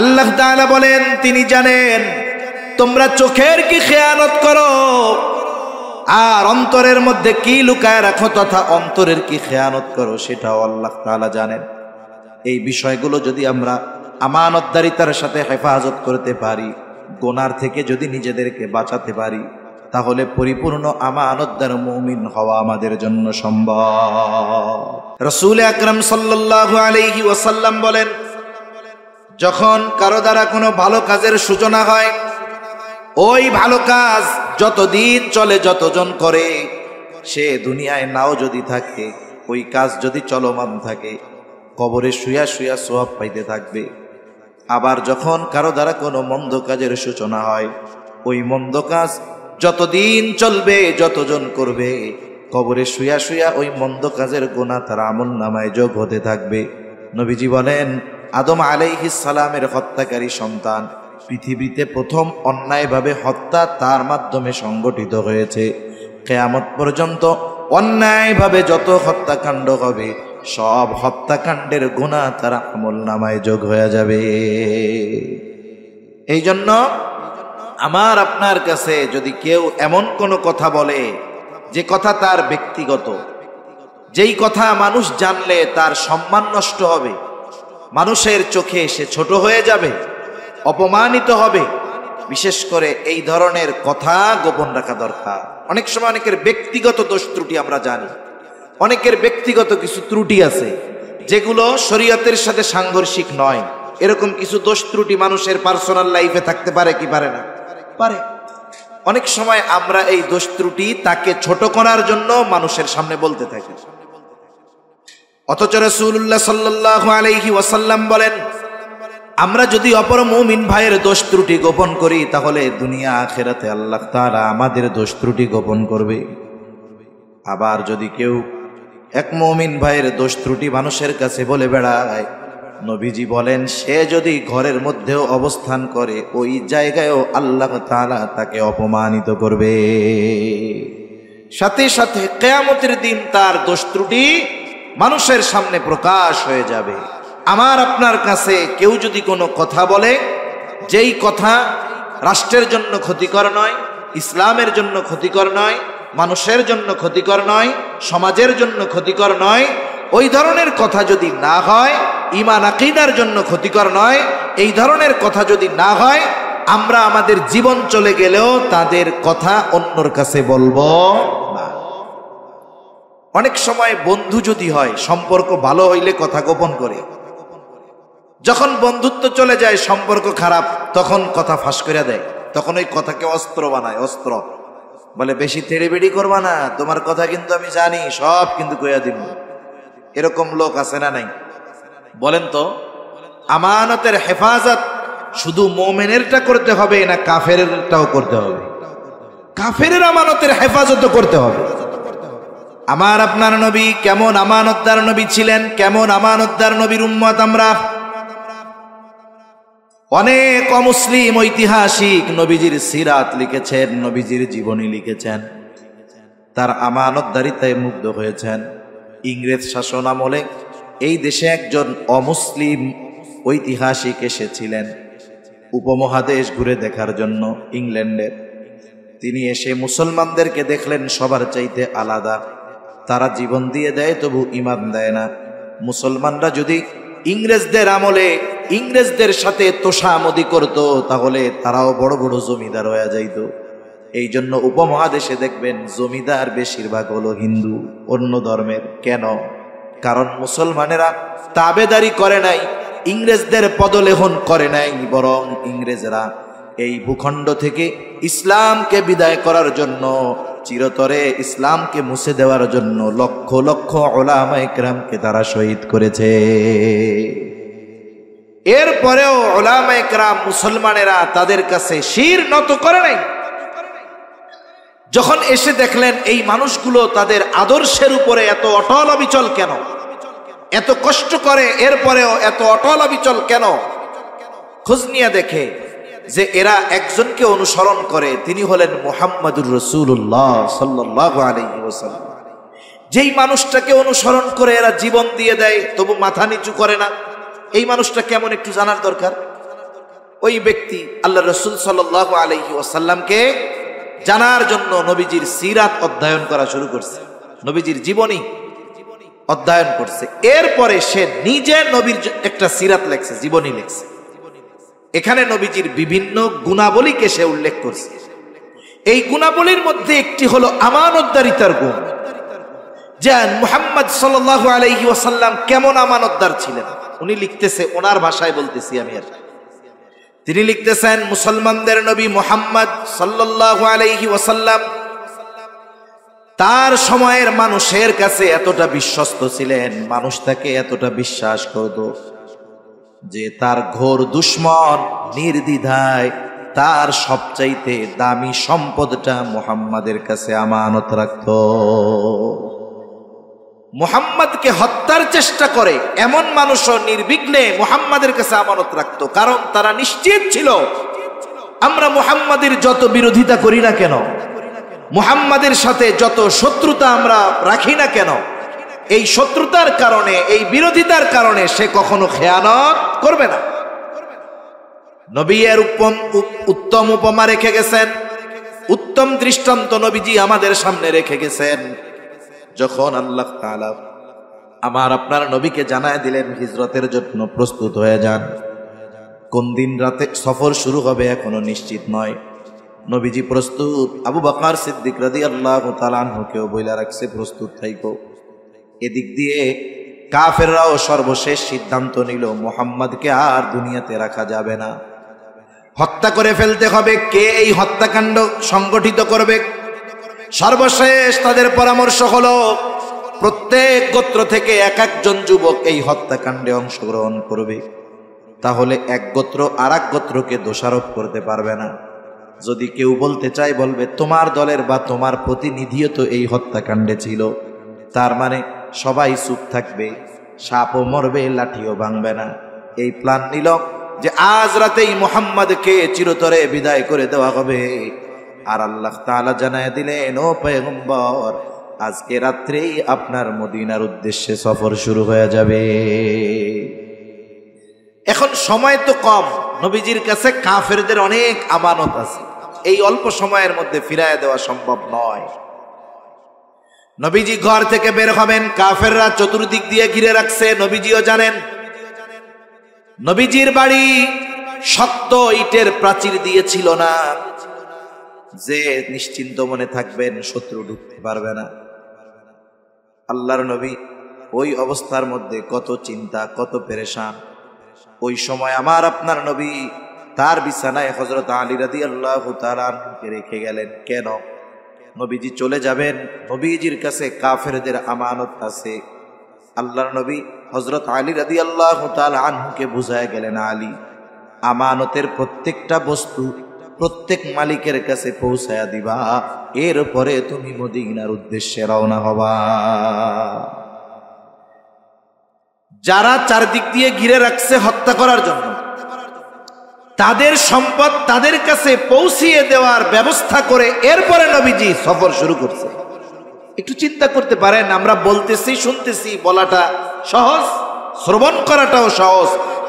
আল্লাহ তাআলা বলেন তিনি জানেন তোমরা চোখের কি খেয়ানত করো আর অন্তরের মধ্যে কি লুকায় রাখো তথা অন্তরের কি খেয়ানত করো সেটাও আল্লাহ তাআলা জানেন। এই বিষয়গুলো যদি আমরা আমানতদারিতার সাথে হেফাজত করতে পারি, গুনার থেকে যদি নিজেদেরকে বাঁচাতে পারি, তাহলে পরিপূর্ণ আমানতদার মুমিন হওয়া আমাদের জন্য সম্ভব। রাসূল আকরাম সাল্লাল্লাহু আলাইহি ওয়াসাল্লাম বলেন, যখন কারো দ্বারা কোনো ভালো কাজের সূচনা হয়, ওই ভালো কাজ যতদিন চলে, যতজন করে, সে দুনিয়ায় নাও যদি থাকে, ওই কাজ যদি চলমান থাকে, কবরে শুয়া শুয়া সওয়াব পাইতে থাকবে। আবার যখন কারো দ্বারা কোনো মন্দ কাজের সূচনা হয়, ওই মন্দ কাজ যতদিন চলবে, যতজন করবে, কবরে শুয়া শুয়া ওই মন্দ কাজের গুনাহ তার আমলনামায় যোগ হতে থাকবে। নবীজি বলেন, আদম আলাইহিস সালামের হত্যাকারী সন্তান পৃথিবীতে প্রথম অন্যায়ভাবে হত্যা তার মাধ্যমে সংগঠিত হয়েছে। কিয়ামত পর্যন্ত অন্যায়ভাবে যত হত্যাকাণ্ড হবে, সব হত্যাকাণ্ডের গুনাহ তার আমলনামায় যোগ হয়ে যাবে। এই জন্য আমার আপনার কাছে যদি কেউ এমন কোনো কথা বলে যে কথা তার ব্যক্তিগত, যেই কথা মানুষ জানলে তার সম্মান নষ্ট হবে, মানুষের চোখে সে ছোট হয়ে যাবে, অপমানিত হবে, বিশেষ করে এই ধরনের কথা গোপন রাখা দরকার। অনেক সময় অনেকের ব্যক্তিগত দোষ ত্রুটি আমরা জানি, অনেকের ব্যক্তিগত কিছু ত্রুটি আছে যেগুলো শরীয়তের সাথে সাংঘর্ষিক নয়। এরকম কিছু দোষ ত্রুটি মানুষের পার্সোনাল লাইফে থাকতে পারে কি পারে না? পারে। অনেক সময় আমরা এই দোষ ত্রুটি তাকে ছোট করার জন্য মানুষের সামনে বলতে থাকি, অথচ রাসূলুল্লাহ সাল্লাল্লাহু আলাইহি ওয়াসাল্লাম বলেন, আমরা যদি অপর মুমিন ভাইয়ের দোষ ত্রুটি গোপন করি, তাহলে দুনিয়া আখিরাতে আল্লাহ তাআলা আমাদের দোষ ত্রুটি গোপন করবে। আবার যদি কেউ এক মুমিন ভাইয়ের দোষ ত্রুটি মানুষের কাছে বলে বেড়ায়, নবীজি বলেন, সে যদি ঘরের মধ্যেও অবস্থান করে, ওই জায়গায়ও আল্লাহ তাআলা তাকে অপমানিত করবে। সাথে সাথে কিয়ামতের দিন তার দোষ ত্রুটি মানুষের সামনে প্রকাশ হয়ে যাবে। আমার আপনার কাছে কেউ যদি কোনো কথা বলে, যেই কথা রাষ্ট্রের জন্য ক্ষতিকর নয়, ইসলামের জন্য ক্ষতিকর নয়, মানুষের জন্য ক্ষতিকর নয়, সমাজের জন্য ক্ষতিকর নয়, ওই ধরনের কথা যদি না হয়, ঈমান আকীদার জন্য ক্ষতিকর নয়, এই ধরনের কথা যদি না হয়, আমরা আমাদের জীবন চলে গেলেও তাদের কথা অন্যর কাছে বলবো না। অনেক সময় বন্ধু যদি হয়, সম্পর্ক ভালো হইলে কথা গোপন করে, যখন বন্ধুত্ব চলে যায়, সম্পর্ক খারাপ, তখন কথা ফাঁস করে দেয়, তখন ওই কথাকে অস্ত্র বানায়। অস্ত্র বলে, বেশি তেড়েবেড়ি করবা না, তোমার কথা কিন্তু আমি জানি, সব কিন্তু কইয়া দিব। এরকম লোক আছে না নাই? বলেন তো, আমানতের হেফাজত শুধু মুমিনেরটা করতে হবে না কাফেরেরটাও করতে হবে? কাফেরের আমানতের হেফাজতও করতে হবে। আমার আপনার নবী কেমন আমানতদার নবী ছিলেন, কেমন আমানতদার নবীর উম্মত আমরা। অনেক অমুসলিম ঐতিহাসিক নবীজির সিরাত লিখেছেন, নবীজির জীবনী লিখেছেন, তার আমানতদারিতায় মুগ্ধ হয়েছেন। ইংরেজ শাসন আমলে এই দেশে একজন অমুসলিম ঐতিহাসিক এসেছিলেন উপমহাদেশ ঘুরে দেখার জন্য, ইংল্যান্ডের। তিনি এসে মুসলমানদেরকে দেখলেন সবার চাইতে আলাদা, তারা জীবন দিয়ে দেয় তবু ঈমান দেয় না। মুসলমানরা যদি ইংরেজদের আমলে ইংরেজদের সাথে তোষামদি করত, তাহলে তারাও বড় বড় জমিদার হয়ে যাইত। এই জন্য উপমহাদেশে দেখবেন জমিদার বেশিরভাগ হলো হিন্দু, অন্য ধর্মের। কেন? কারণ মুসলমানেরা তাবেদারি করে নাই, ইংরেজদের পদলেহন করে নাই, বরং ইংরেজরা এই ভূখণ্ড থেকে ইসলামকে বিদায় করার জন্য, চিরতরে ইসলামকে মুছে দেওয়ার জন্য লক্ষ লক্ষ উলামায়ে কেরামকে তারা শহীদ করেছে। এরপরেও উলামায়ে কেরাম মুসলমানেরা তাদের কাছে শির নত করে নাই। যখন এসে দেখলেন এই মানুষগুলো তাদের আদর্শের উপরে এত অটল অবিচল কেন, এত কষ্ট করে এরপরেও এত অটল অবিচল কেন, খোঁজ নিয়ে দেখে যে এরা একজনকে অনুসরণ করে, তিনি হলেন মুহাম্মাদুর রাসূলুল্লাহ সাল্লাল্লাহু আলাইহি ওয়াসাল্লাম। যেই মানুষটাকে অনুসরণ করে এরা জীবন দিয়ে দেয় তবু মাথা নিচু করে না, এই মানুষটা কেমন একটু জানার দরকার। ওই ব্যক্তি আল্লাহ রাসূল সাল্লাল্লাহু আলাইহি ওয়াসাল্লামকে জানার জন্য নবীজির সিরাত অধ্যয়ন করা শুরু করছে, নবীজির জীবনী অধ্যয়ন করছে। এরপরে সে নিজে নবীর একটা সিরাত লেখছে, জীবনী লেখছে। এখানে নবীজির বিভিন্ন গুণাবলীকে সে উল্লেখ করছে। এই গুণাবলীর মধ্যে একটি হলো আমানতদারিতার গুণ। যে মুহাম্মদ সাল্লাল্লাহু আলাইহি ওয়াসাল্লাম কেমন আমানতদার ছিলেন উনি লিখতেছে, ওনার ভাষায় বলতেছি আমি। আর তিনি লিখতেছেন, মুসলমানদের নবী মুহাম্মদ সাল্লাল্লাহু আলাইহি ওয়াসাল্লাম তার সময়ের মানুষের কাছে এতটা বিশ্বস্ত ছিলেন, মানুষ তাকে এতটা বিশ্বাস করত যে তার ঘোর দুশমন নির্দ্বিধায় তার সবচাইতে দামি সম্পদটা মুহাম্মাদের কাছে আমানত রাখত। মুহাম্মাদকে হত্যার চেষ্টা করে এমন মানুষও নির্বিঘ্নে মুহাম্মাদের কাছে আমানত রাখত, কারণ তারা নিশ্চিত ছিল আমরা মুহাম্মাদের যত বিরোধিতা করি না কেন, মুহাম্মাদের সাথে যত শত্রুতা আমরা রাখি না কেন, এই শত্রুতার কারণে, এই বিরোধিতার কারণে সে কখনো খেয়ানত করবে না। নবী এর উত্তম উপমা রেখে গেছেন, উত্তম দৃষ্টান্ত নবীজি আমাদের সামনে রেখে গেছেন। যখন আল্লাহ তাআলা আমার আপনার নবীকে জানায় দিলেন হিজরতের জন্য প্রস্তুত হয়ে যান, কোন দিন রাতে সফর শুরু হবে এখনো নিশ্চিত নয়, নবীজি প্রস্তুত। আবু বকর সিদ্দিক রাদিয়াল্লাহু তাআলা আনহুকেও বইলা রাখছে প্রস্তুত থাইকো। এদিক দিয়ে কাফেররাও সর্বশেষ সিদ্ধান্ত নিল মুহাম্মদকে আর দুনিয়াতে রাখা যাবে না, হত্যা করে ফেলতে হবে। কে এই হত্যাকাণ্ড সংগঠিত করবে? সর্বশেষ তাদের পরামর্শ হলো প্রত্যেক গোত্র থেকে এক একজন যুবক এই হত্যাকাণ্ডে অংশগ্রহণ করবে, তাহলে এক গোত্র আর এক গোত্রকে দোষারোপ করতে পারবে না। যদি কেউ বলতে চায় বলবে তোমার দলের বা তোমার প্রতিনিধিও তো এই হত্যাকাণ্ডে ছিল, তার মানে সবাই চুপ থাকবে, সাপও মরবে লাঠিও ভাঙবে না। এই প্ল্যান নিল যে আজ রাতেই মুহাম্মদকে চিরতরে বিদায় করে দেওয়া হবে। আর আল্লাহ তাআলা জানায় দিলেন, ও পয়গম্বর আজকে রাত্রেই আপনার মদিনার উদ্দেশ্যে সফর শুরু হয়ে যাবে। এখন সময় তো কম, নবীজির কাছে কাফেরদের অনেক আমানত আছে, এই অল্প সময়ের মধ্যে ফিরায় দেওয়া সম্ভব নয়। নবীজি ঘর থেকে বের হবেন, কাফেররা চতুর্দিক দিয়ে ঘিরে রাখছে, নবীজিও জানেন। নবীজির বাড়ি শক্ত ইটের প্রাচীর দিয়েছিল না যে নিশ্চিন্ত মনে থাকবেন শত্রু ঢুকতে পারবে না। আল্লাহর নবী ওই অবস্থার মধ্যে কত চিন্তা, কত পেরেশান। ওই সময় আমার আপনার নবী তার বিছানায় হযরত আলী রাদিয়াল্লাহু তাআলা আনহুকে রেখে গেলেন। কেন? নবীজি চলে যাবেন, নবীজির কাছে কাফেরদের আমানত আছে। আল্লাহর নবী হযরত আলী রাদিয়াল্লাহু তাআলা আনহুকে বুঝায় গেলেন, আলী আমানতের প্রত্যেকটা বস্তু প্রত্যেক মালিকের কাছে পৌঁছায়া দিবা, এরপরে তুমি মদিনার উদ্দেশ্যে রওনা হবা। যারা চারদিক দিয়ে ঘিরে রাখছে হত্যা করার জন্য, তাদের সম্পদ তাদের কাছে পৌঁছিয়ে দেওয়ার ব্যবস্থা করে এরপরে নবীজি সফর শুরু করছে। একটু চিন্তা করতে পারেন, আমরা বলতেছি শুনতেছি, বলাটা সহজ, শ্রবণ করাটাও সহজ,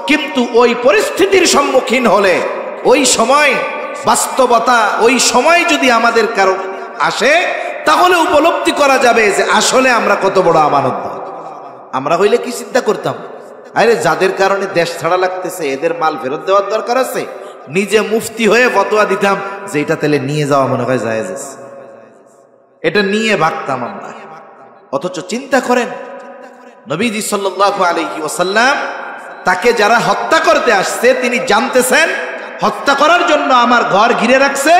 কিন্তু ওই পরিস্থিতির সম্মুখীন হলে, ওই সময় বাস্তবতা, ওই সময় যদি আমাদের কারো আসে, তাহলে উপলব্ধি করা যাবে যে আসলে আমরা কত বড় আমানতদার। আমরা হইলে কি চিন্তা করতাম, আরে যাদের কারণে দেশ ছাড়া লাগতেছে এদের মাল ফেরত দেওয়ার দরকার আছে, নিজে মুফতি হয়ে ফতোয়া দিতাম যে এটা তাহলে নিয়ে যাওয়া মনে হয় জায়েজ আছে, এটা নিয়ে ভাগতাম আমরা। অথচ চিন্তা করেন, নবীজি সাল্লাল্লাহু আলাইহি ওয়াসাল্লাম তাকে যারা হত্যা করতে আসছে তিনি জানতেছেন হত্যা করার জন্য আমার ঘর ঘিরে রাখছে,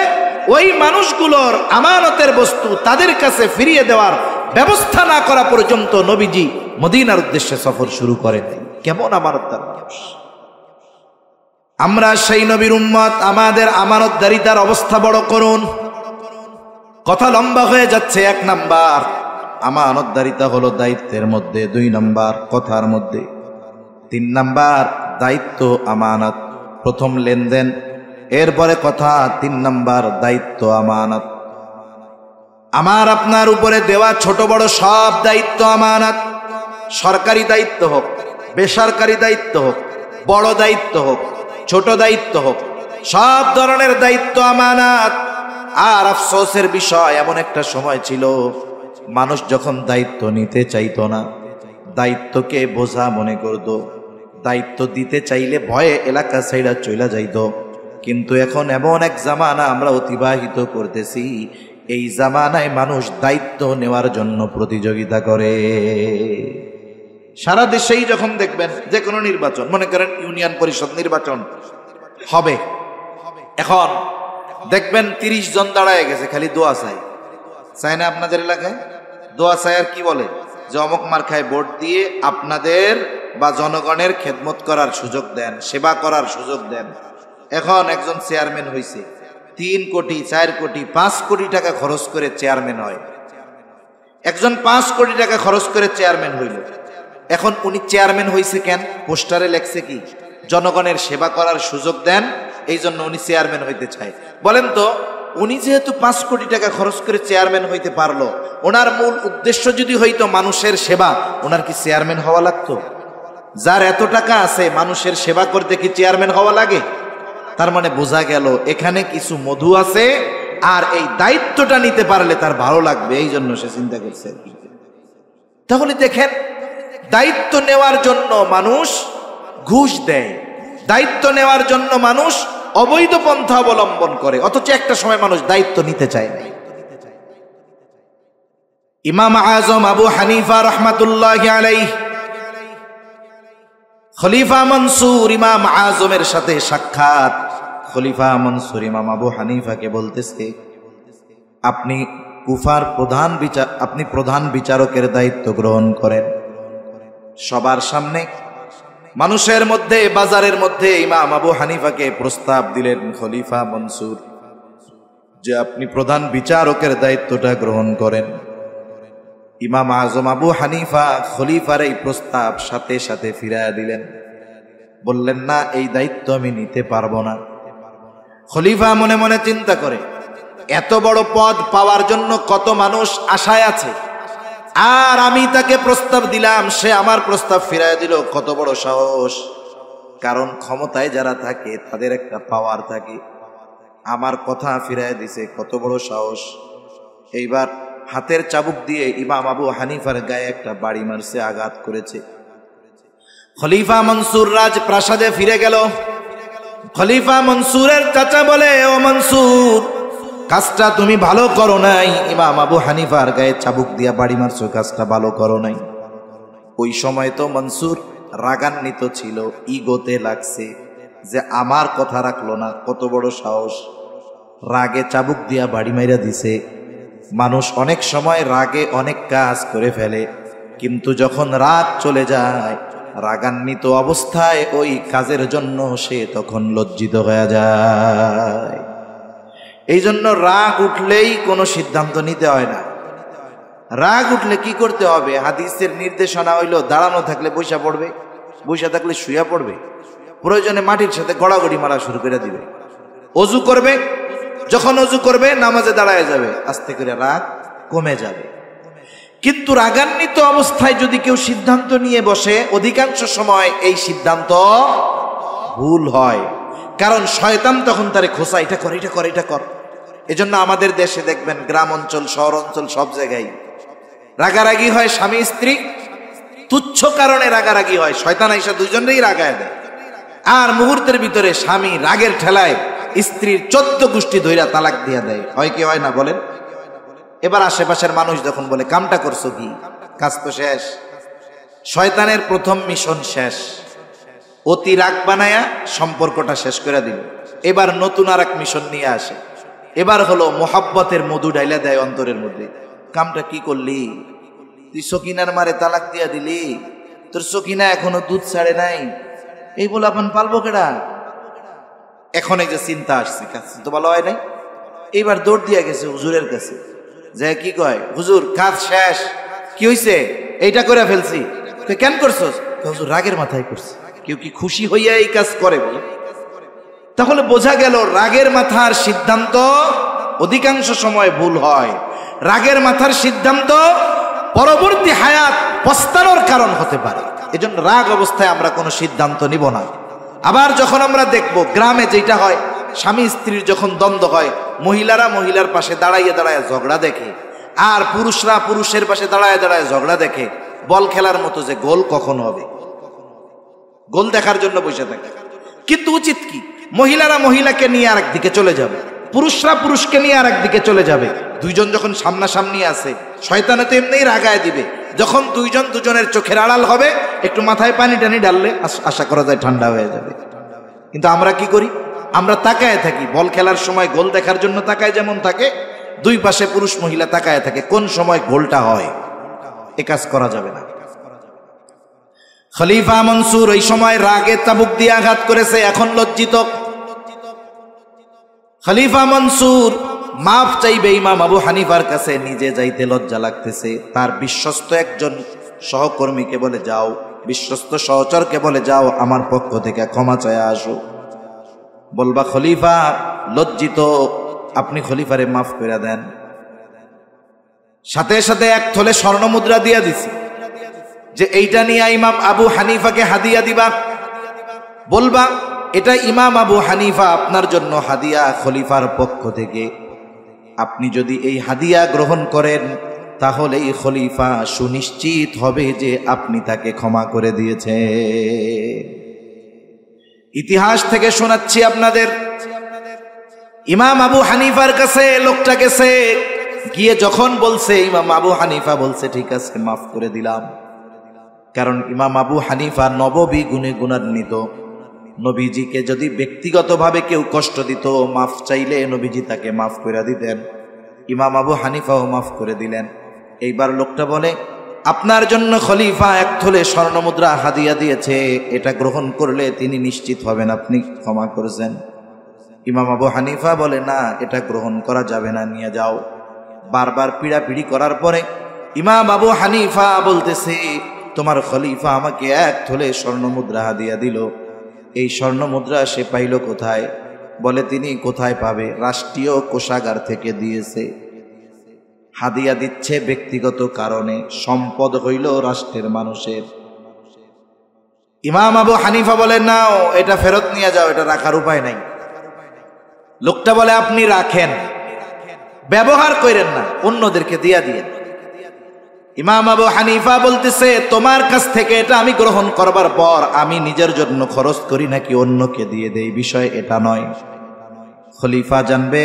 ওই মানুষগুলোর আমানতের বস্তু তাদের কাছে ফিরিয়ে দেওয়ার ব্যবস্থা না করা পর্যন্ত নবীজি মদিনার উদ্দেশ্যে সফর শুরু করেন। কেমন আমানতদার মানুষ আমরা, সেই নবীর উম্মত। আমাদের আমানতদারিতার অবস্থা বড় করুন। কথা লম্বা হয়ে যাচ্ছে। 1 নাম্বার আমানতদারিতা হলো দায়িত্বের মধ্যে, 2 নাম্বার কথার মধ্যে, 3 নাম্বার দায়িত্ব আমানত, প্রথম লেনদেন এরপরে কথা, 3 নাম্বার দায়িত্ব আমানত। আমার আপনার উপরে দেওয়া ছোট বড় সব দায়িত্ব আমানত। সরকারি দায়িত্ব হোক, বেসরকারি দায়িত্ব হোক, বড় দায়িত্ব হোক, ছোট দায়িত্ব হোক, সব ধরনের দায়িত্ব আমানত। আর আফসোসের বিষয়, এমন একটা সময় ছিল মানুষ যখন দায়িত্ব নিতে চাইতো না, দায়িত্বকে বোঝা মনে করত, দায়িত্ব দিতে চাইলে ভয়ে এলাকা ছাইড়া চইলা যাইতো। কিন্তু এখন এমন এক জামানা আমরা অতিবাহিত করতেছি, এই জামানায় মানুষ দায়িত্ব নেওয়ার জন্য প্রতিযোগিতা করে। সারা দেশেই যখন দেখবেন যে কোনো নির্বাচন, মনে করেন ইউনিয়ন পরিষদ নির্বাচন হবে, এখন দেখবেন 30 জন দাঁড়ায় গেছে, খালি দোয়া চাই। চাই না আপনাদের এলাকায়? দোয়া চাই আর কি বলে যে অমুক মার্কায় ভোট দিয়ে আপনাদের বা জনগণের খেদমত করার সুযোগ দেন, সেবা করার সুযোগ দেন। এখন একজন চেয়ারম্যান হয়েছে, 3 কোটি 4 কোটি 5 কোটি টাকা খরচ করে চেয়ারম্যান হয়। একজন 5 কোটি টাকা খরচ করে চেয়ারম্যান হইল। এখন উনি চেয়ারম্যান হয়েছে কেন? পোস্টারে লেখছে কি? জনগণের সেবা করার সুযোগ দেন, এই জন্য উনি চেয়ারম্যান হইতে চায়। বলেন তো, উনি যেহেতু 5 কোটি টাকা খরচ করে চেয়ারম্যান হইতে পারলো, ওনার মূল উদ্দেশ্য যদি হইতো মানুষের সেবা, ওনার কি চেয়ারম্যান হওয়া লাগতো? যার এত টাকা আছে, মানুষের সেবা করতে কি চেয়ারম্যান হওয়া লাগে? তার মানে বোঝা গেল এখানে কিছু মধু আছে, আর এই দায়িত্বটা নিতে পারলে তার ভালো লাগবে, এই জন্য সে চিন্তা করছে। তাহলে দেখেন, দায়িত্ব নেওয়ার জন্য মানুষ ঘুষ দেয়, দায়িত্ব নেওয়ার জন্য মানুষ অবৈধ পন্থা অবলম্বন করে, অথচ একটা সময় মানুষ দায়িত্ব নিতে চায় না। ইমাম আজম আবু হানিফা রাহমাতুল্লাহি আলাইহি, খলিফা মনসুর ইমাম আজমের সাথে সাক্ষাৎ। খলিফা মনসুর ইমাম আবু হানিফাকে বলতেছে, আপনি কুফার প্রধান বিচারকের দায়িত্ব গ্রহণ করেন। সবার সামনে, মানুষের মধ্যে, বাজারের মধ্যে ইমাম আবু হানিফাকে প্রস্তাব দিলেন খলিফা মনসুর যে আপনি প্রধান বিচারকের দায়িত্বটা গ্রহণ করেন। ইমাম আজম আবু হানিফা খলিফার এই প্রস্তাব সাথে সাথে ফিরাইয়া দিলেন, বললেন না, এই দায়িত্ব আমি নিতে পারবো না। খলিফা মনে মনে চিন্তা করে, এত বড় পদ পাওয়ার জন্য কত মানুষ আশায় আছে, আর আমি তাকে প্রস্তাব দিলাম, সে আমার প্রস্তাব ফিরাইয়া দিল, কত বড় সাহস। কারণ ক্ষমতায় যারা থাকে তাদের একটা পাওয়ার থাকে, আমার কথা ফিরাইয়া দিছে, কত বড় সাহস। এইবার হাতের চাবুক দিয়ে ইমাম আবু হানিফার গায়ে একটা বাড়ি মারছে, আঘাত করেছে। খলিফা মনসুর রাজপ্রাসাদে ফিরে গেল। খলিফা মনসুরের চাচা বলে, ও মনসুর, কাজটা তুমি ভালো করো নাই, ইমাম আবু হানিফার গায়ে চাবুক দিয়া বাড়ি মারছো, কাজটা ভালো করো নাই। ওই সময় তো মনসুর রাগান্বিত ছিল, ইগোতে লাগছে যে আমার কথা রাখলো না, কত বড় সাহস। রাগে চাবুক দিয়া বাড়ি মাইরা দিছে। মানুষ অনেক সময় রাগে অনেক কাজ করে ফেলে, কিন্তু যখন রাগ চলে যায়, রাগান্বিত অবস্থায় ওই কাজের জন্য সে তখন লজ্জিত হয়ে যায়। এই জন্য রাগ উঠলেই কোনো সিদ্ধান্ত নিতে হয় না। রাগ উঠলে কি করতে হবে? হাদিসের নির্দেশনা হইল, দাঁড়ানো থাকলে বৈশা পড়বে, বৈশা থাকলে শুয়া পড়বে, প্রয়োজনে মাটির সাথে গড়াগড়ি মারা শুরু করে দিবে। অজু করবে, যখন অজু করবে নামাজে দাঁড়ায় যাবে, আস্তে করে রাগ কমে যাবে। কিন্তু রাগান্বিত অবস্থায় যদি কেউ সিদ্ধান্ত নিয়ে বসে, অধিকাংশ সময় এই সিদ্ধান্ত ভুল হয়, কারণ শয়তান তখন তারে খোঁচা, এটা কর, এটা কর, এটা কর। এজন্য আমাদের দেশে দেখবেন গ্রাম অঞ্চল, শহর অঞ্চল, সব জায়গায় রাগারাগি হয়। স্বামী স্ত্রী তুচ্ছ কারণে রাগারাগি হয়, শয়তান আইসা দুইজনেই রাগায় দেয়, আর মুহূর্তের ভিতরে স্বামী রাগের ঠেলায় স্ত্রীর 14 গোষ্ঠী ধইরা তালাক দিয়া দেয়। হয় কি হয় না বলেন? এবার আশেপাশের মানুষ যখন বলে, কামটা করছো কি, কাজ তো শেষ। শয়তানের প্রথম মিশন শেষ, অতি রাগ বানায়া সম্পর্কটা শেষ করে দিল। এবার নতুন আর এক মিশন নিয়ে আসে, এবার হলো মোহাব্বতের মধু ডাইলা দেয় অন্তরের মধ্যে। কামটা কি করলি তুই? সকিনার মারে তালাক দিয়া দিলি, তোর সকিনা এখনো দুধ ছাড়ে নাই, এই বলে আপন পালবো কেডা? এখন এই যে চিন্তা আসছে, কাজ তো ভালো হয় নাই, এইবার দৌড় দিয়া গেছে হুজুরের কাছে, যে কি কয়, হুজুর কাজ শেষ, কি হইছে? এইটা করে ফেলছি। তুই কেন করছস? হুজুর রাগের মাথায় করছি। কেউ কি খুশি হইয়া এই কাজ করে বলে? তাহলে বোঝা গেল রাগের মাথার সিদ্ধান্ত অধিকাংশ সময় ভুল হয়। রাগের মাথার সিদ্ধান্ত পরবর্তী হায়াত পস্তানোর কারণ হতে পারে। এজন্য রাগ অবস্থায় আমরা কোনো সিদ্ধান্ত নিব না। আবার যখন আমরা দেখব গ্রামে যেটা হয়, স্বামী স্ত্রীর যখন দ্বন্দ্ব হয়, মহিলারা মহিলার পাশে দাঁড়াইয়ে দাঁড়ায় ঝগড়া দেখে, আর পুরুষরা পুরুষের পাশে দাঁড়ায় দাঁড়ায় ঝগড়া দেখে। বল খেলার মতো যে গোল কখন হবে, গোল দেখার জন্য বসে থাকে। কিন্তু উচিত কি, মহিলারা মহিলাকে নিয়ে আরেক দিকে চলে যাবে, পুরুষরা পুরুষকে নিয়ে আরেক দিকে চলে যাবে। দুইজন যখন সামনাসামনি আছে, শয়তানে তো এমনিই রাগায় দিবে। যখন দুইজন দুজনের চোখের আড়াল হবে, একটু মাথায় পানি টানি ডাললে আশা করা যায় ঠান্ডা হয়ে যাবে। কিন্তু আমরা কি করি, আমরা তাকায় থাকি। বল খেলার সময় গোল দেখার জন্য তাকায় যেমন থাকে, দুই পাশে পুরুষ মহিলা তাকায় থাকে কোন সময় গোলটা হয়। এ কাজ করা যাবে না। খলিফা মনসুর ওই সময় রাগে চাবুক দিয়ে আঘাত করেছে, এখন লজ্জিত। খলিফা মনসুর মাফ চাইবে ইমাম আবু হানিফার কাছে, নিজে যাইতে লজ্জা লাগতেছে। তার বিশ্বস্ত একজন সহকর্মীকে বলে যাও, বিশ্বস্ত সহচরকে বলে যাও, আমার পক্ষ থেকে ক্ষমা চায়া আসো। বলবা খলিফা লজ্জিত, আপনি খলিফারে মাফ করে দেন। সাথে সাথে এক থলে স্বর্ণ মুদ্রা দিয়া দিছি যে এইটা নিয়ে ইমাম আবু হানিফাকে হাদিয়া দিবা। বলবা এটা ইমাম আবু হানিফা আপনার জন্য হাদিয়া খলিফার পক্ষ থেকে। আপনি যদি এই হাদিয়া গ্রহণ করেন, তাহলে এই খলিফা সুনিশ্চিত হবে যে আপনি তাকে ক্ষমা করে দিয়েছে। ইতিহাস থেকে শোনাচ্ছি আপনাদের, ইমাম আবু হানিফার কাছে লোকটা গেছে, গিয়ে যখন বলছে, ইমাম আবু হানিফা বলছে ঠিক আছে মাফ করে দিলাম। কারণ ইমাম আবু হানিফা নববী গুণে গুণান্বিত। নবীজিকে যদি ব্যক্তিগতভাবে কেউ কষ্ট দিত, মাফ চাইলে নবীজি তাকে মাফ করে দিতেন। ইমাম আবু হানিফাও মাফ করে দিলেন। এইবার লোকটা বলে আপনার জন্য খলিফা এক থলে স্বর্ণ মুদ্রা হাদিয়া দিয়েছে, এটা গ্রহণ করলে তিনি নিশ্চিত হবেন আপনি ক্ষমা করেছেন। ইমাম আবু হানিফা বলে না, এটা গ্রহণ করা যাবে না, নিয়ে যাও। বারবার পিড়াপিড়ি করার পরে ইমাম আবু হানিফা বলতেছে তোমার খলিফা আমাকে এক থলে স্বর্ণ মুদ্রা হাদিয়া দিল, এই স্বর্ণ মুদ্রা সে পাইল কোথায়? বলে তিনি কোথায় পাবে, রাষ্ট্রীয় কোষাগার থেকে দিয়েছে। হাদিয়া দিচ্ছে ব্যক্তিগত কারণে, সম্পদ হইল রাষ্ট্রের মানুষের। ইমাম আবু হানিফা বলে নাও, এটা ফেরত নিয়ে যাও, এটা রাখার উপায় নাই। লোকটা বলে আপনি রাখেন, ব্যবহার করেন না, অন্যদেরকে দিয়া দিয়ে। ইমাম আবু হানিফা বলতেছে তোমার কাছ থেকে এটা আমি গ্রহণ করবার পর আমি নিজের জন্য খরচ করি নাকি অন্যকে দিয়ে দেই, বিষয় এটা নয়। খলিফা জানবে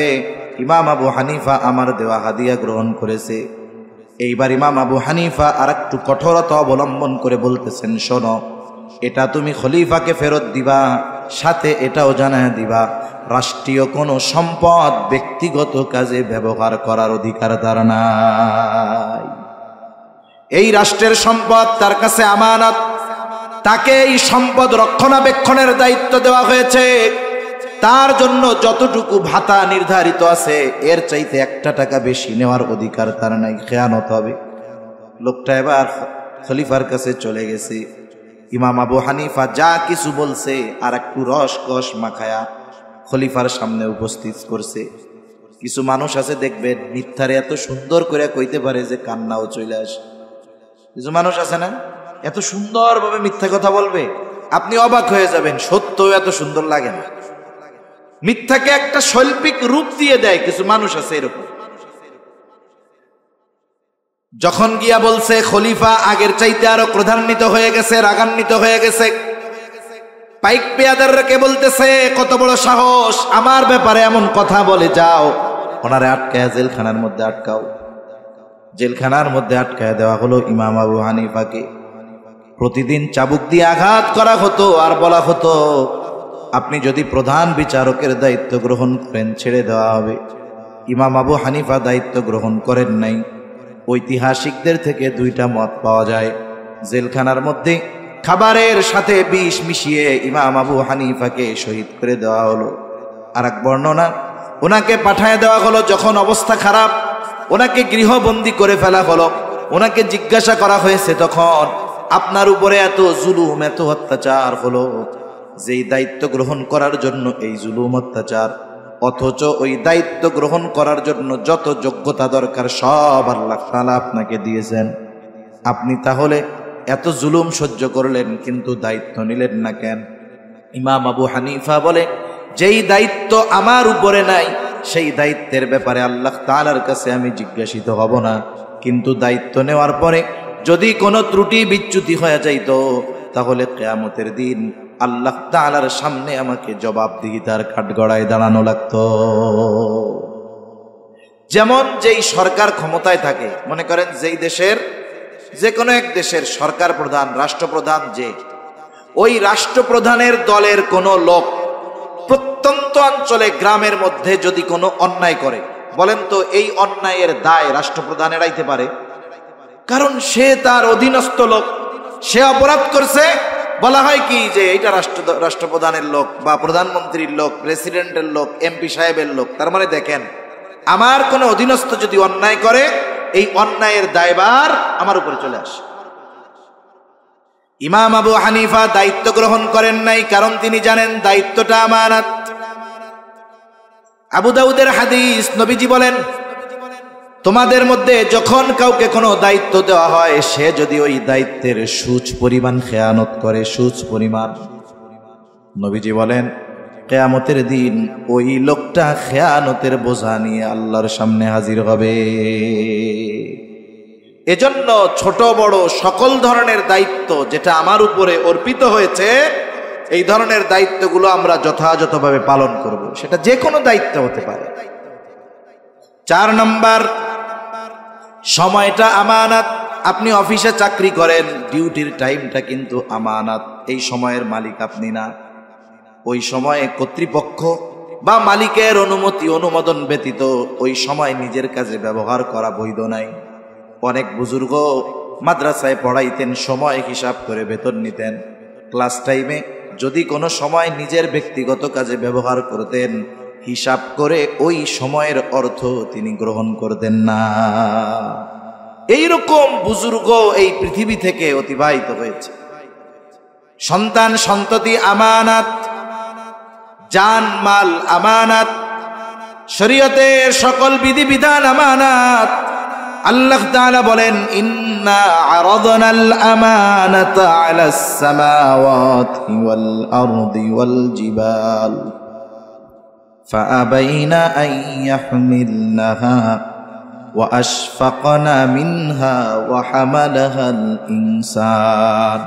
ইমাম আবু হানিফা আমার দেওয়া হাদিয়া গ্রহণ করেছে। এইবার ইমাম আবু হানিফা আর একটু কঠোরতা অবলম্বন করে বলতেছেন শোনো, এটা তুমি খলিফাকে ফেরত দিবা, সাথে এটাও জানায় দিবা রাষ্ট্রীয় কোনো সম্পদ ব্যক্তিগত কাজে ব্যবহার করার অধিকার তার নাই। এই রাষ্ট্রের সম্পদ তার কাছে আমানত, তাকে এই সম্পদ রক্ষণাবেক্ষণের দায়িত্ব দেওয়া হয়েছে। তার জন্য যতটুকু ভাতা নির্ধারিত আছে এর চাইতে 1 টাকা বেশি নেওয়ার অধিকার তার নাই, খেয়ানত হবে। লোকটা এবার খলিফার কাছে চলে গেছে। ইমাম আবু হানিফা যা কিছু বলছে আর একটু রস কস মাখায়া খলিফার সামনে উপস্থিত করছে। কিছু মানুষ আছে দেখবেন মিথ্যারে এত সুন্দর করে কইতে পারে যে কান্নাও চলে আসে। কিছু মানুষ আছে না, এত সুন্দরভাবে মিথ্যা কথা বলবে আপনি অবাক হয়ে যাবেন, সত্য এত সুন্দর লাগে না। মিথ্যাকে একটা শৈল্পিক রূপ দিয়ে দেয়, কিছু মানুষ আছে এরকম। যখন গিয়া বলছে খলিফা আগের চাইতে আরো ক্রোধান্বিত হয়ে গেছে, রাগান্বিত হয়ে গেছে। পাইক পেয়াদারকে বলতেছে কত বড় সাহস, আমার ব্যাপারে এমন কথা বলে, যাও ওনারে আটকায় জেলখানার মধ্যে আটকাও। জেলখানার মধ্যে আটকায় দেওয়া হলো ইমাম আবু হানিফাকে। প্রতিদিন চাবুক দিয়ে আঘাত করা হতো আর বলা হতো আপনি যদি প্রধান বিচারকের দায়িত্ব গ্রহণ করেন ছেড়ে দেওয়া হবে। ইমাম আবু হানিফা দায়িত্ব গ্রহণ করেন নাই। ঐতিহাসিকদের থেকে 2টা মত পাওয়া যায়। জেলখানার মধ্যে খাবারের সাথে বিষ মিশিয়ে ইমাম আবু হানিফাকে শহীদ করে দেওয়া হলো। আর এক বর্ণনা, ওনাকে পাঠায় দেওয়া হলো যখন অবস্থা খারাপ, ওনাকে গৃহবন্দী করে ফেলা হলো। ওনাকে জিজ্ঞাসা করা হয়েছে তখন আপনার উপরে এত জুলুম এত অত্যাচার হলো, যেই দায়িত্ব গ্রহণ করার জন্য এই জুলুম অত্যাচার, অথচ ওই দায়িত্ব গ্রহণ করার জন্য যত যোগ্যতা দরকার সব আল্লাহ তাআলা আপনাকে দিয়েছেন। আপনি তাহলে এত জুলুম সহ্য করলেন কিন্তু দায়িত্ব নিলেন না কেন? ইমাম আবু হানিফা বলে, যেই দায়িত্ব আমার উপরে নাই সেই দায়িত্বের ব্যাপারে আল্লাহ তাআলার কাছে আমি জিজ্ঞাসিত হব না, কিন্তু দায়িত্ব নেওয়ার পরে যদি কোনো ত্রুটি বিচ্যুতি হয়ে যাইত তাহলে কিয়ামতের দিন আল্লাহ তাআলার সামনে আমাকে জবাবদিহিতার কাঠগড়ায় দাঁড়ানো লাগতো। যেমন যেই সরকার ক্ষমতায় থাকে, মনে করেন যেই দেশের যে কোনো এক দেশের সরকার প্রধান, রাষ্ট্রপ্রধান, যে ওই রাষ্ট্রপ্রধানের দলের কোনো লোক প্রত্যন্ত অঞ্চলে গ্রামের মধ্যে যদি কোনো অন্যায় করে, বলেন তো এই অন্যায়ের দায় রাষ্ট্রপ্রধান এড়াইতে পারে? কারণ সে তার অধীনস্থ লোক, সে অপরাধ করছে, বলা হয় কি যে এটা রাষ্ট্রপ্রধানের লোক বা প্রধানমন্ত্রীর লোক, প্রেসিডেন্টের লোক, এমপি সাহেবের লোক। তার মানে দেখেন, আমার কোনো অধীনস্থ যদি অন্যায় করে এই অন্যায়ের দায়ভার আমার উপরে চলে আসে। ইমাম আবু হানিফা দায়িত্ব গ্রহণ করেন নাই, কারণ তিনি জানেন দায়িত্বটা আমানত। আবু দাউদের হাদিস, নবীজি বলেন, তোমাদের মধ্যে যখন কাউকে কোনো দায়িত্ব দেওয়া হয়, সে যদি ওই দায়িত্বের সুচ পরিমাণ খেয়ানত করে, সুচ পরিমাণ, নবীজি বলেন কিয়ামতের দিন ওই লোকটা খেয়ানতের বোঝা নিয়ে আল্লাহর সামনে হাজির হবে। এজন্য ছোট বড় সকল ধরনের দায়িত্ব যেটা আমার উপরে অর্পিত হয়েছে, এই ধরনের দায়িত্বগুলো আমরা যথাযথভাবে পালন করব, সেটা যে কোনো দায়িত্ব হতে পারে। 4 নম্বর, সময়টা আমানত। আপনি অফিসে চাকরি করেন, ডিউটির টাইমটা কিন্তু আমানত। এই সময়ের মালিক আপনি না। ওই সময়ে কর্তৃপক্ষ বা মালিকের অনুমতি অনুমোদন ব্যতীত ওই সময় নিজের কাজে ব্যবহার করা বৈধ নাই। অনেক বুজুর্গ মাদ্রাসায় পড়াইতেন, সময় হিসাব করে বেতন নিতেন। ক্লাস টাইমে যদি কোনো সময় নিজের ব্যক্তিগত কাজে ব্যবহার করতেন, হিসাব করে ওই সময়ের অর্থ তিনি গ্রহণ করতেন না। এইরকম বুজুর্গ এই পৃথিবী থেকে অতিবাহিত হয়েছে। সন্তান সন্ততি আমানত, জান মাল আমানত, শরীয়তের সকল বিধিবিধান আমানত। আল্লাহ তাআলা বলেন, ইন্না আরাদনাল আমানাতা আলাস সামাওয়াতি ওয়াল আরদি ওয়াল জিবাল ফাআবাইনা আন ইয়াহমিলনাহা ওয়া আশফাকনা মিনহা ওয়া হামালাহাল ইনসান।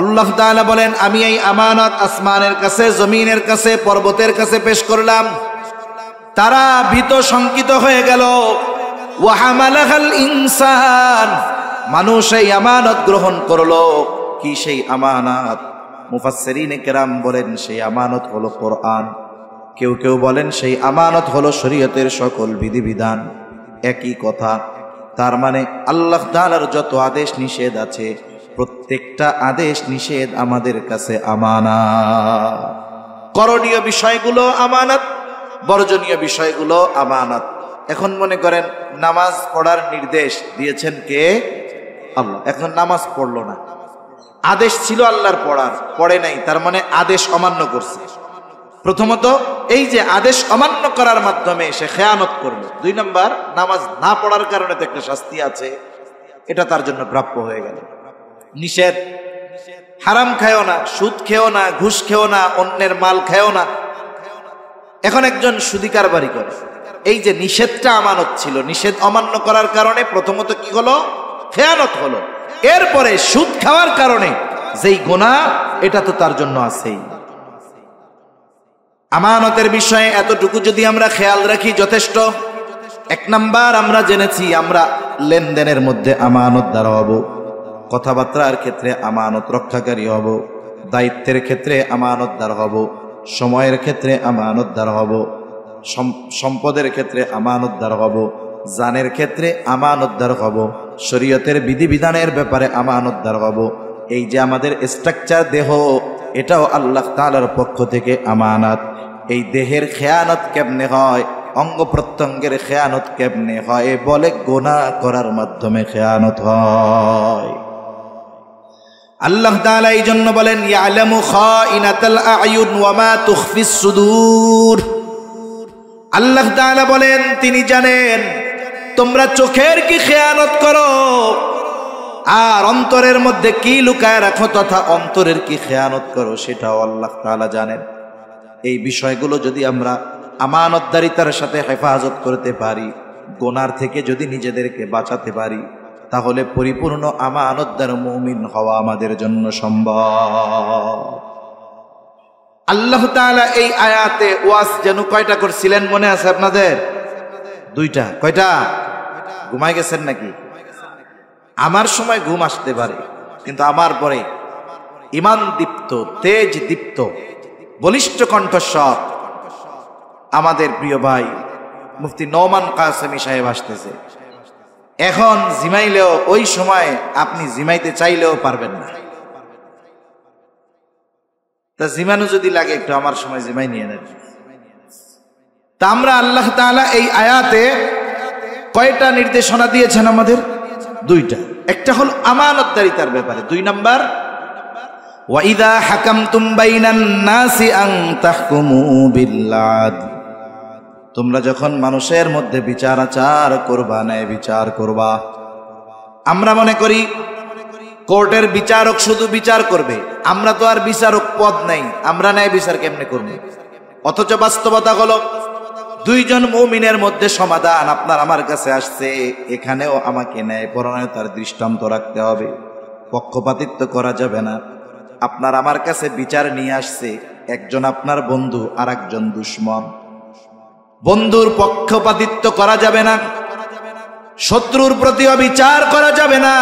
আল্লাহ তাআলা বলেন, আমি এই আমানত আসমানের কাছে, জমিনের কাছে, পর্বতের কাছে পেশ করলাম। তারা ভীত শঙ্কিত হয়ে গেল। ওয়া হামালাহাল ইনসান, মানুষ এই আমানত গ্রহণ করলো। কি সেই আমানত? মুফাসসিরিনে কেরাম বলেন সেই আমানত হলো কোরআন। কেউ কেউ বলেন সেই আমানত হলো শরীয়তের সকল বিধিবিধান। একই কথা। তার মানে আল্লাহ তাআলার যত আদেশ নিষেধ আছে, প্রত্যেকটা আদেশ নিষেধ আমাদের কাছে আমানত। করণীয় বিষয়গুলো আমানত, বর্জনীয় বিষয়গুলো আমানত। এখন মনে করেন নামাজ পড়ার নির্দেশ দিয়েছেন কে? আল্লাহ। এখন নামাজ পড়লো না, আদেশ ছিল আল্লাহর পড়ার, পড়ে নাই, তার মানে আদেশ অমান্য করছে। প্রথমত এই যে আদেশ অমান্য করার মাধ্যমে সে খেয়ানত করলো। 2 নম্বর, নামাজ না পড়ার কারণে তো একটা শাস্তি আছে, এটা তার জন্য প্রাপ্য হয়ে গেল। নিষেধ, হারাম খেও না, সুদ খেও না, ঘুষ খেও না, অন্যের মাল খেও না। এখন একজন সুদী কারবারি করে, এই যে নিষেধটা আমানত ছিল, নিষেধ অমান্য করার কারণে প্রথমত কি হলো? খেয়ানত হলো। এরপরে সুদ খাওয়ার কারণে যেই গুনাহ, এটা তো তার জন্য আছেই। আমানতের বিষয়ে এতটুকু যদি আমরা খেয়াল রাখি যথেষ্ট। 1 নাম্বার আমরা জেনেছি, আমরা লেনদেনের মধ্যে আমানতদার হব, কথাবার্তার ক্ষেত্রে আমানত রক্ষাকারী হব, দায়িত্বের ক্ষেত্রে আমানতদার হব, সময়ের ক্ষেত্রে আমানতদার হব, সম্পদের ক্ষেত্রে আমানতদার হব, জানের ক্ষেত্রে আমানতদার হব, শরীয়তের বিধিবিধানের ব্যাপারে আমানতদার হব। এই যে আমাদের স্ট্রাকচার দেহ, এটাও আল্লাহ তাআলার পক্ষ থেকে আমানত। এই দেহের খেয়ানত কেমনে হয়, অঙ্গ প্রত্যঙ্গের খেয়ানত কেমনে হয়, বলে গুনাহ করার মাধ্যমে খেয়ানত হয়। আল্লাহ তাআলা এই জন্য বলেন, ইয়ালামু খাইনাতাল আয়ুন ওয়া মা তুখফিস সুদূর। আল্লাহ তাআলা বলেন তিনি জানেন তোমরা চোখের কি খেয়ানত করো, আর অন্তরের মধ্যে কি লুকায় রাখো তথা অন্তরের কি খেয়ানত করো সেটাও আল্লাহ তাআলা জানেন। এই বিষয়গুলো যদি আমরা আমানতদারিতার সাথে হেফাজত করতে পারি, গুনার থেকে যদি নিজেদেরকে বাঁচাতে পারি, তাহলে পরিপূর্ণ আমানতদার মুমিন হওয়া আমাদের জন্য সম্ভব। আল্লাহ তাআলা এই আয়াতে ওয়াজ যেন কয়টা করছিলেন মনে আছে আপনাদের? দুইটা। কয়টা? ঘুমাই গেছেন নাকি? আমার সময় ঘুম আসতে পারে, কিন্তু আমার পরে ঈমান দীপ্ত, তেজ দীপ্ত, বলিষ্ঠ কণ্ঠস্বর আমাদের প্রিয় ভাই মুফতি নোমান কাসেমি সাহেব আসতেছে। এখন জিমাইলেও ওই সময় আপনি জিমাইতে চাইলেও পারবেন না। তা জিমানো যদি লাগে একটু আমার সময় জিমাই নিয়ে নেন। তা আমরা আল্লাহ তাআলা এই আয়াতে কয়টা নির্দেশনা দিয়েছেন আমাদের? দুইটা। একটা হল আমানতদারিতার ব্যাপারে, 2 নাম্বার ওয়াইদা হাকামতুম বাইনান নাসি আন তাহকুমু বিল আদল, তোমরা যখন মানুষের মধ্যে বিচার আচার করবা, ন্যায় বিচার করবা। আমরা মনে করি কোর্টের বিচারক শুধু বিচার করবে, আমরা তো আর বিচারক পদ নাই, আমরা ন্যায় বিচার কেমনে করব? অথচ বাস্তবতা হলো 2 জন মুমিনের মধ্যে সমাধান আপনার আমার কাছে আসছে, এখানেও আমাকে ন্যায়পরায়ণতার দৃষ্টান্ত রাখতে হবে, পক্ষপাতিত্ব করা যাবে না। আপনার আমার কাছে বিচার নিয়ে আসছে একজন আপনার বন্ধু আর একজন দুশমন, বন্ধুর পক্ষপাতিত্ব করা যাবে না, শত্রুর প্রতিও বিচার করা যাবে না।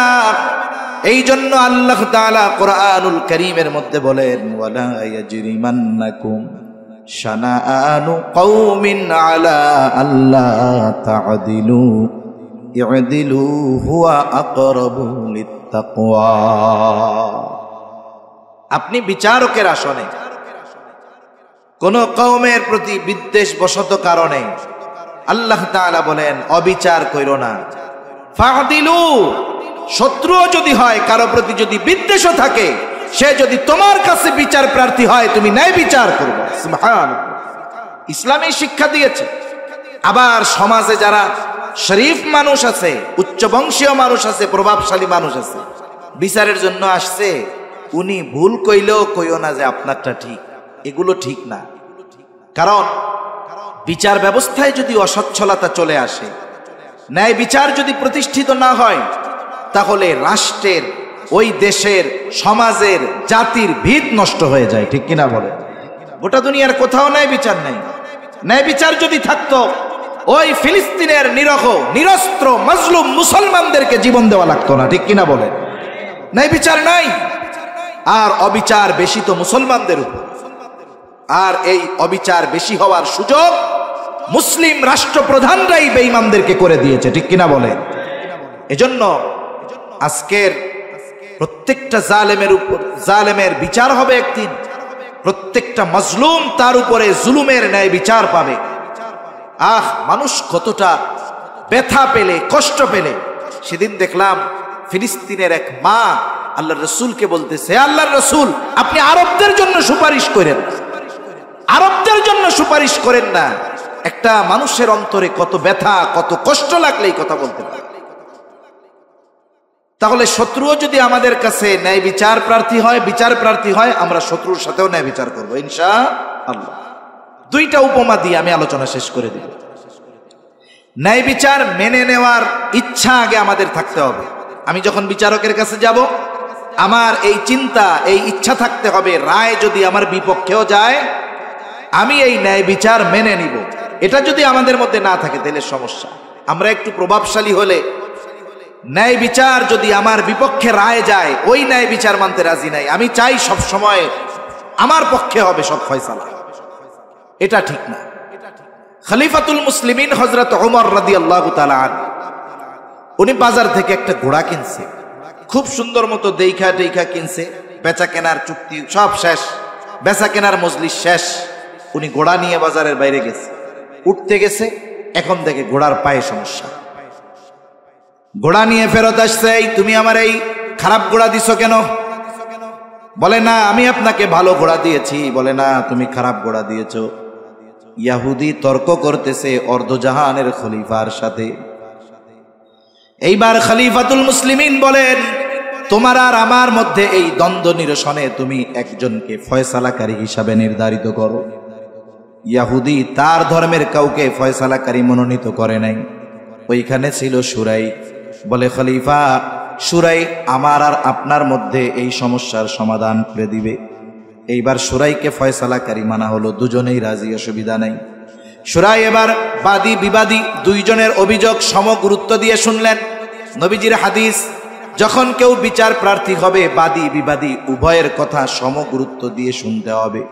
এই জন্য আল্লাহ তাআলা কোরআনুল কারীমের মধ্যে বলেন ওয়ালা ইয়াজরিমান্নাকুম শানাআনু কওমিন আলা আল্লা তা'দিলু ই'দিলু হুয়া আকরাবু লিত্তাকওয়া। আপনি বিচারকের আসনে কোন কওমের প্রতি বিদ্বেষ বশত কারণে আল্লাহ তাআলা বলেন অবিচার কইরো না। ফা'দিলু, শত্রুও যদি হয়, কারো প্রতি যদি বিদ্বেষও থাকে, সে যদি তোমার কাছে বিচার প্রার্থী হয়, তুমি ন্যায় বিচার করবে। সুবহানাল্লাহ, ইসলামী শিক্ষা দিয়েছে। আবার সমাজে যারা শরীফ মানুষ আছে, উচ্চ বংশীয় মানুষ আছে, প্রভাবশালী মানুষ আছে, বিচারের জন্য আসছে, উনি ভুল কইলেও কইও না যে আপনারটা ঠিক, এগুলো ঠিক না। কারণ বিচার ব্যবস্থায় যদি অসচ্ছলতা চলে আসে, ন্যায় বিচার যদি প্রতিষ্ঠিত না হয়, তাহলে রাষ্ট্রের, ওই দেশের, সমাজের, জাতির ভিত নষ্ট হয়ে যায়। ঠিক কিনা বলে? গোটা দুনিয়ার কোথাও ন্যায় বিচার নেই। ন্যায় বিচার যদি থাকতো, ওই ফিলিস্তিনের নিরহ নিরস্ত্র মাজলুম মুসলমানদেরকে জীবন দেওয়া লাগতো না। ঠিক কিনা বলে? ন্যায় বিচার নাই, আর অবিচার বেশি তো মুসলমানদের উপর। আর এই অবিচার বেশি হওয়ার সুযোগ মুসলিম রাষ্ট্রপ্রধানরাই বেঈমানদেরকে করে দিয়েছে। ঠিক কিনা বলে? এজন্য আজকের প্রত্যেকটা জালেমের উপর জালেমের বিচার হবে একদিন, প্রত্যেকটা মাজলুম তার উপরে জুলুমের ন্যায় বিচার পাবে। মানুষ কতটা ব্যথা পেলে, কষ্ট পেলে। সেদিন দেখলাম ফিলিস্তিনের এক মা আল্লাহর রাসূলকে বলতেছে, আল্লাহর রাসূল আপনি আরবদের জন্য সুপারিশ করেন, আরবদের জন্য সুপারিশ করেন না। একটা মানুষের অন্তরে কত ব্যথা, কত কষ্ট লাগলে এই কথা বলতে পারে। তাহলে শত্রুও যদি আমাদের কাছে ন্যায় বিচার প্রার্থী হয়, বিচার প্রার্থী হয়, আমরা শত্রুর সাথেও ন্যায় বিচার করবো ইনশাআল্লাহ। 2টা উপমা দিয়ে আমি আলোচনা শেষ করে দিব। ন্যায় বিচার মেনে নেওয়ার ইচ্ছা আগে আমাদের থাকতে হবে। আমি যখন বিচারকের কাছে যাব, আমার এই চিন্তা, এই ইচ্ছা থাকতে হবে, রায় যদি আমার বিপক্ষেও যায়, আমি এই ন্যায় বিচার মেনে নিব। এটা যদি আমাদের মধ্যে না থাকে তাহলে সমস্যা। আমরা একটু প্রভাবশালী হলে, ন্যায় বিচার যদি আমার বিপক্ষে রায় যায়, ওই ন্যায় বিচার মানতে রাজি নাই। আমি চাই সব সময় আমার পক্ষে হবে সব ফয়সালা, এটা ঠিক না। খলিফাতুল মুসলিমিন হযরত ওমর রাদিয়াল্লাহু তাআলা আনহু, উনি বাজার থেকে একটা ঘোড়া কিনছে, খুব সুন্দর মতো দেখা কিনছে, বেচা কেনার চুক্তি সব শেষ, বেচা কেনার মজলিস শেষ। উনি ঘোড়া নিয়ে বাজারের বাইরে গেছে, উঠতে গেছে, এখন দেখে ঘোড়ার পায়ে সমস্যা। ঘোড়া নিয়ে ফেরত আসছে, তুমি আমার এই খারাপ ঘোড়া দিছো কেন? বলে না, আমি আপনাকে ভালো ঘোড়া দিয়েছি। বলে না, তুমি খারাপ ঘোড়া দিয়েছো। ইহুদি তর্ক করতেছে অর্ধজাহানের খলিফার সাথে। এইবার খলিফাতুল মুসলিমিন বলেন, তোমার আর আমার মধ্যে এই দ্বন্দ্ব নিরসনে তুমি একজনকে ফয়সালাকারী হিসাবে নির্ধারিত করো। ইয়াহুদি তার ধর্মের কাউকে ফয়সালাকারী মনোনীত করে নাই। ওইখানে ছিল শুরাই। বলে খলিফা, শুরাই আমার আর আপনার মধ্যে এই সমস্যার সমাধান করে দিবে। এইবার শুরাইকে ফয়সালাকারী মানা হলো, দুজনেই রাজি, অসুবিধা নাই। শুরাই এবার বাদী বিবাদী দুইজনের অভিযোগ সমগুরুত্ব দিয়ে শুনলেন। নবীজির হাদিস, যখন কেউ বিচার প্রার্থী হবে বাদী বিবাদী উভয়ের কথা সমগুরুত্ব দিয়ে শুনতে হবে।